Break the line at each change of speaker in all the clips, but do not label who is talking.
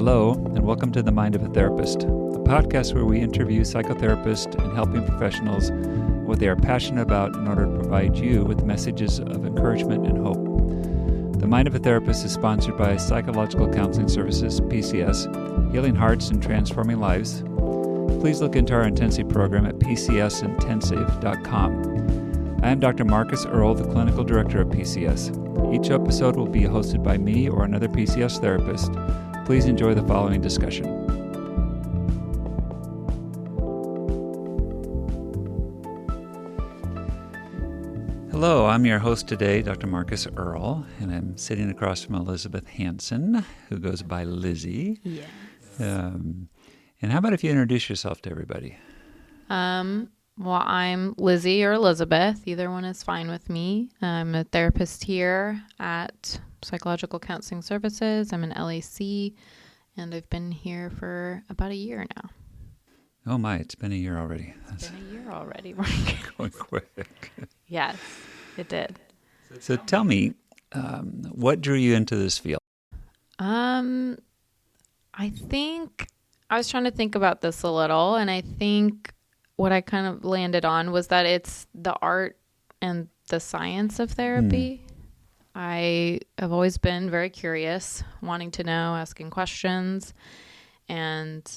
Hello, and welcome to The Mind of a Therapist, a podcast where we interview psychotherapists and helping professionals what they are passionate about in order to provide you with messages of encouragement and hope. The Mind of a Therapist is sponsored by Psychological Counseling Services, PCS, Healing Hearts and Transforming Lives. Please look into our intensive program at pcsintensive.com. I am Dr. Marcus Earle, the Clinical Director of PCS. Each episode will be hosted by me or another PCS therapist. Please enjoy the following discussion. Hello, I'm your host today, Dr. Marcus Earle, and I'm sitting across from Elizabeth Hanson, who goes by Lizzy.
Yes.
And how about if you introduce yourself to everybody?
Well, I'm Lizzy or Elizabeth. Either one is fine with me. I'm a therapist here at Psychological Counseling Services. I'm an LAC, and I've been here for about a year now.
Oh my, it's been a year already.
It's been a year already.
Going quick.
Yes, it did.
So tell me, what drew you into this field?
I think I was trying to think about this a little, and I think what I kind of landed on was that it's the art and the science of therapy. I have always been very curious, wanting to know, asking questions, and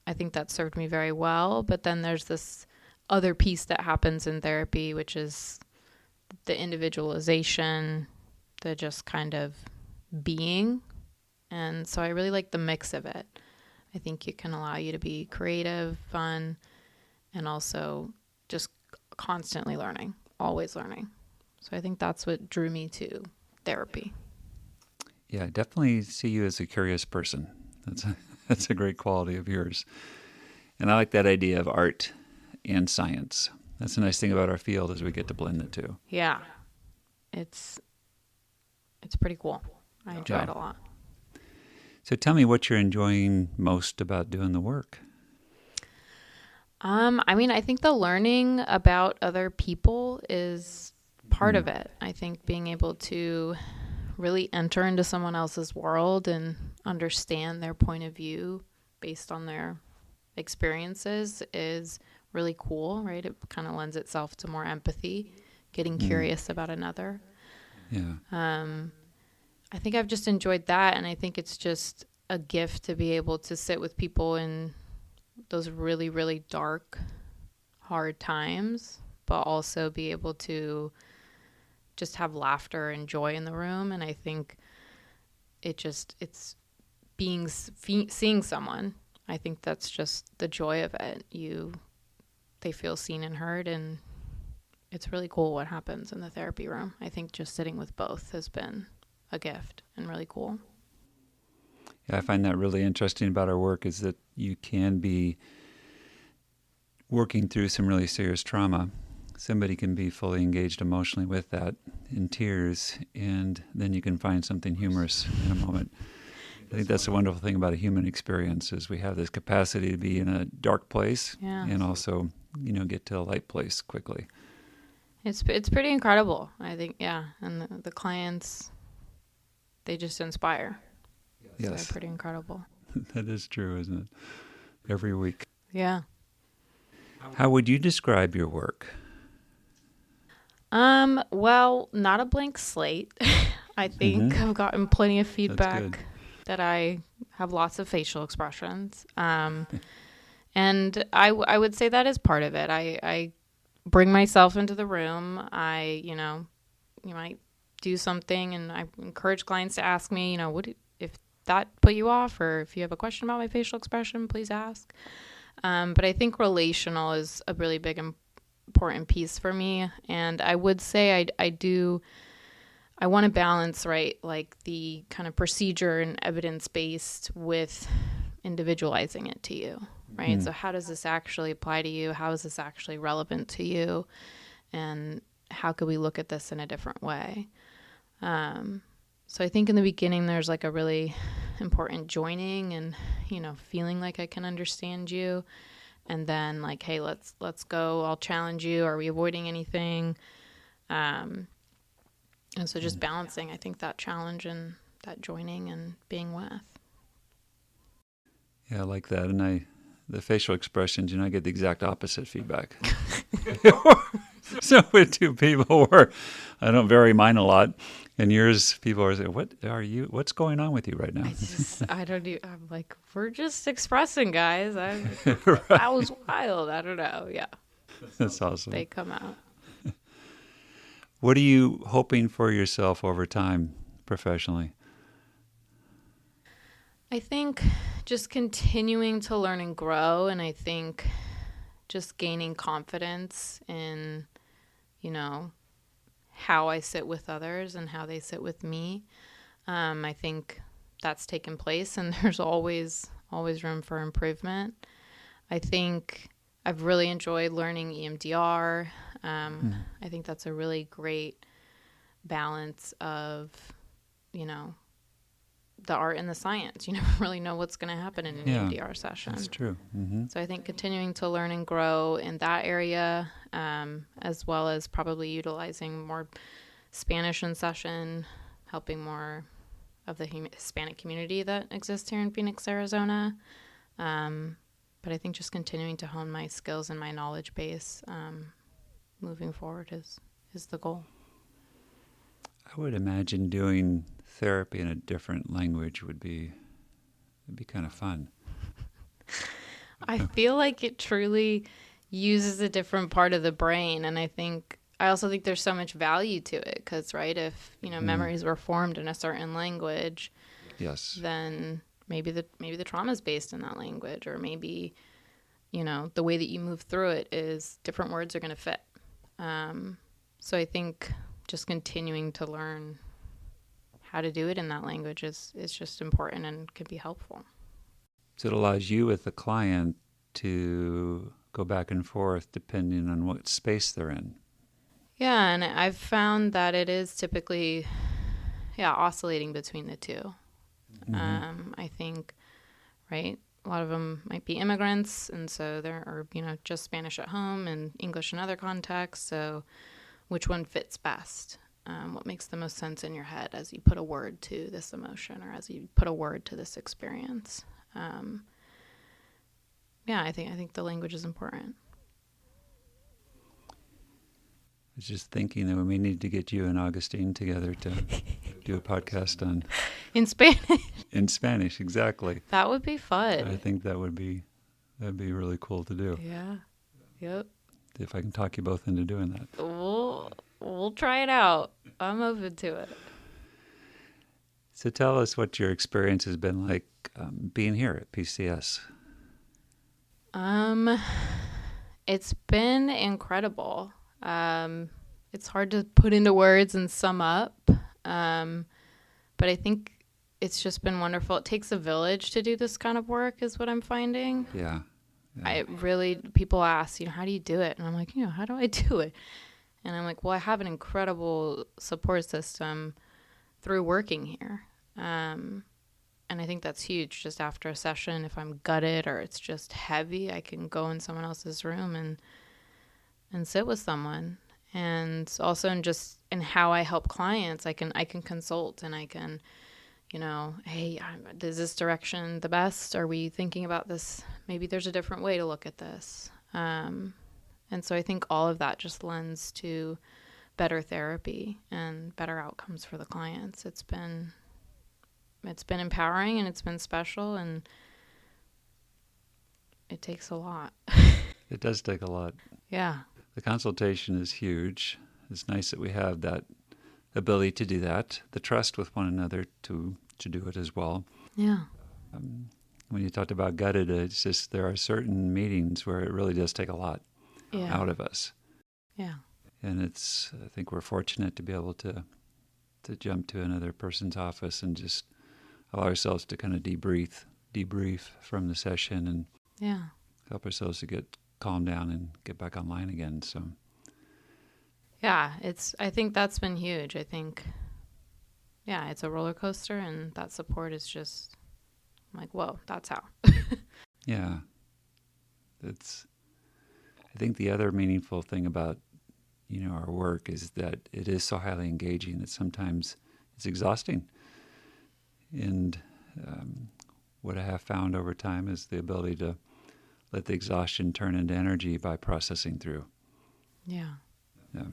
I think that served me very well. But then there's this other piece that happens in therapy, which is the individualization, the just kind of being. And so I really like the mix of it. I think it can allow you to be creative, fun, and also just constantly learning, always learning. So I think that's what drew me to therapy.
Yeah, I definitely see you as a curious person. That's a great quality of yours. And I like that idea of art and science. That's a nice thing about our field is we get to blend the two.
Yeah. It's pretty cool. I enjoy it a lot.
So tell me what you're enjoying most about doing the work.
I think the learning about other people is part of it. I think being able to really enter into someone else's world and understand their point of view based on their experiences is really cool, right? It kind of lends itself to more empathy, getting curious about another.
Yeah.
I think I've just enjoyed that, and I think it's just a gift to be able to sit with people in those really, really dark, hard times, but also be able to just have laughter and joy in the room. And I think it's seeing someone. I think that's just the joy of it. They feel seen and heard, and it's really cool what happens in the therapy room. I think just sitting with both has been a gift and really cool.
Yeah, I find that really interesting about our work is that you can be working through some really serious trauma. Somebody can be fully engaged emotionally with that in tears, and then you can find something humorous in a moment. I think that's the wonderful thing about a human experience is we have this capacity to be in a dark place and also, get to a light place quickly.
It's pretty incredible, I think, yeah. And the clients, they just inspire.
Yes.
So they're pretty incredible.
That is true, isn't it? Every week.
Yeah.
How would you describe your work?
Well, not a blank slate. I think I've gotten plenty of feedback that I have lots of facial expressions. And I would say that is part of it. I bring myself into the room. You might do something, and I encourage clients to ask me, if that put you off, or if you have a question about my facial expression, please ask. But I think relational is a really big, important piece for me. And I would say I want to balance, right, like the kind of procedure and evidence-based with individualizing it to you, right? So how does this actually apply to you? How is this actually relevant to you? And how could we look at this in a different way? So I think in the beginning, there's like a really important joining and, feeling like I can understand you. And then like, hey, let's go. I'll challenge you. Are we avoiding anything? And so just balancing, I think, that challenge and that joining and being with.
Yeah, I like that. And the facial expressions, I get the exact opposite feedback. So with two people where I don't vary mine a lot, and yours, people are saying, what's going on with you right now?
I'm like, we're just expressing, guys.
Right.
That was wild. I don't know. Yeah.
That's awesome.
They come out.
What are you hoping for yourself over time professionally?
I think just continuing to learn and grow, and I think just gaining confidence in, how I sit with others and how they sit with me. I think that's taken place, and there's always room for improvement. I think I've really enjoyed learning EMDR. I think that's a really great balance of, the art and the science. You never really know what's going to happen in an EMDR session.
That's true. Mm-hmm.
So I think continuing to learn and grow in that area, as well as probably utilizing more Spanish in session, helping more of the Hispanic community that exists here in Phoenix, Arizona. But I think just continuing to hone my skills and my knowledge base moving forward is the goal.
I would imagine doing therapy in a different language would be kind of fun.
I feel like it truly uses a different part of the brain, and I also think there's so much value to it because, right, if memories were formed in a certain language,
yes,
then maybe the trauma is based in that language, or maybe the way that you move through it is different words are going to fit. So I think just continuing to learn how to do it in that language is just important and can be helpful.
So it allows you with the client to go back and forth depending on what space they're in.
Yeah, and I've found that it is typically, oscillating between the two. Mm-hmm. I think, right, a lot of them might be immigrants, and so they're, just Spanish at home and English in other contexts. So which one fits best? What makes the most sense in your head as you put a word to this emotion or as you put a word to this experience? I think the language is important.
I was just thinking that we may need to get you and Augustine together to do a podcast on...
In Spanish?
In Spanish, exactly.
That would be fun.
I think that'd be really cool to do.
Yeah. Yep.
If I can talk you both into doing that.
We'll try it out. I'm open to it.
So tell us what your experience has been like being here at PCS.
It's been incredible. It's hard to put into words and sum up. But I think it's just been wonderful. It takes a village to do this kind of work is what I'm finding.
Yeah.
People ask, how do you do it? And I'm like, how do I do it? And I'm like, well, I have an incredible support system through working here. And I think that's huge. Just after a session, if I'm gutted or it's just heavy, I can go in someone else's room and sit with someone. And also in how I help clients, I can consult and I can, hey, is this direction the best? Are we thinking about this? Maybe there's a different way to look at this. And so I think all of that just lends to better therapy and better outcomes for the clients. It's been empowering and it's been special, and it takes a lot.
It does take a lot.
Yeah.
The consultation is huge. It's nice that we have that ability to do that, the trust with one another to do it as well.
Yeah.
When you talked about gutted, it's just there are certain meetings where it really does take a lot out of us. Yeah. And I think we're fortunate to be able to jump to another person's office and just allow ourselves to kind of debrief from the session and help ourselves to get calmed down and get back online again. So
yeah, I think that's been huge. I think it's a roller coaster, and that support is just I'm like, whoa, that's how.
Yeah. I think the other meaningful thing about, our work is that it is so highly engaging that sometimes it's exhausting. And what I have found over time is the ability to let the exhaustion turn into energy by processing through.
Yeah.
Yeah.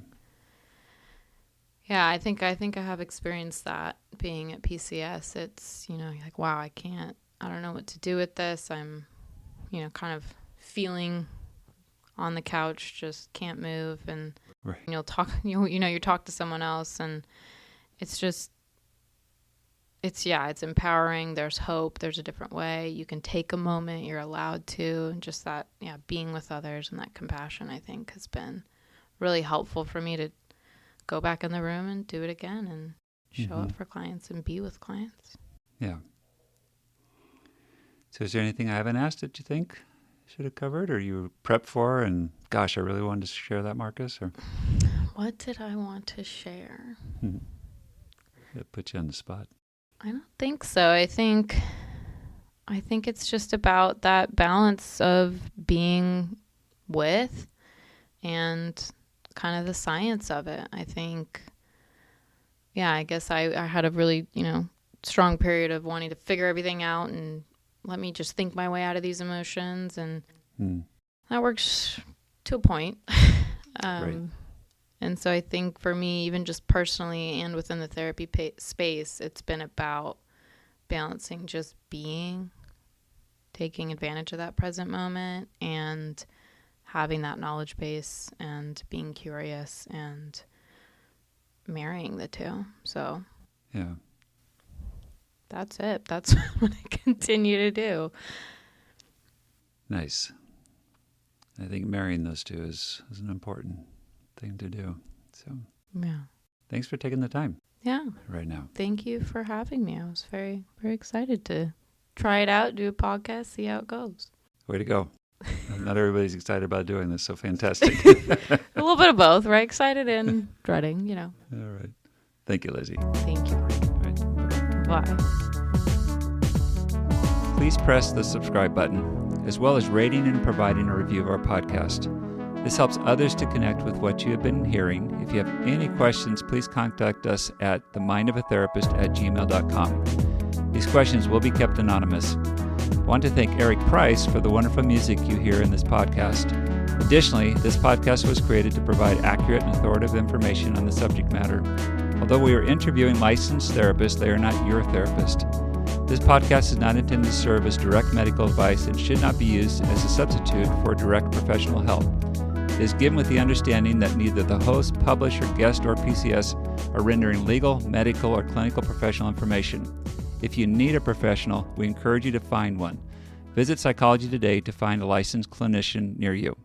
Yeah, I think I have experienced that being at PCS. It's, like, wow, I don't know what to do with this. I'm, kind of feeling on the couch, just can't move. And
Right.
you'll talk, you talk to someone else, and it's just, it's empowering. There's hope. There's a different way. You can take a moment. You're allowed to. And just that, being with others and that compassion, I think, has been really helpful for me to go back in the room and do it again and show up for clients and be with clients.
Yeah. So is there anything I haven't asked that you think I should have covered or you prepped for? And gosh, I really wanted to share that, Marcus. Or
what did I want to share?
That put you on the spot.
I don't think so. I think it's just about that balance of being with and kind of the science of it. I think, I guess I had a really, strong period of wanting to figure everything out and let me just think my way out of these emotions. And that works to a point.
Right.
And so I think for me, even just personally and within the therapy space, it's been about balancing just being, taking advantage of that present moment, and having that knowledge base and being curious and marrying the two. So
yeah,
that's it. That's what I continue to do.
Nice. I think marrying those two is an important thing to do. So
yeah,
thanks for taking the time.
Yeah.
Right now.
Thank you for having me. I was very, very excited to try it out, do a podcast, see how it goes.
Way to go. Not everybody's excited about doing this, so fantastic.
A little bit of both, right? Excited and dreading,
All right. Thank you, Lizzy.
Thank you.
All right.
Bye.
Please press the subscribe button, as well as rating and providing a review of our podcast. This helps others to connect with what you have been hearing. If you have any questions, please contact us at themindofatherapist@gmail.com. These questions will be kept anonymous. I want to thank Eric Price for the wonderful music you hear in this podcast. Additionally, this podcast was created to provide accurate and authoritative information on the subject matter. Although we are interviewing licensed therapists, they are not your therapist. This podcast is not intended to serve as direct medical advice and should not be used as a substitute for direct professional help. It is given with the understanding that neither the host, publisher, guest, or PCS are rendering legal, medical, or clinical professional information. If you need a professional, we encourage you to find one. Visit Psychology Today to find a licensed clinician near you.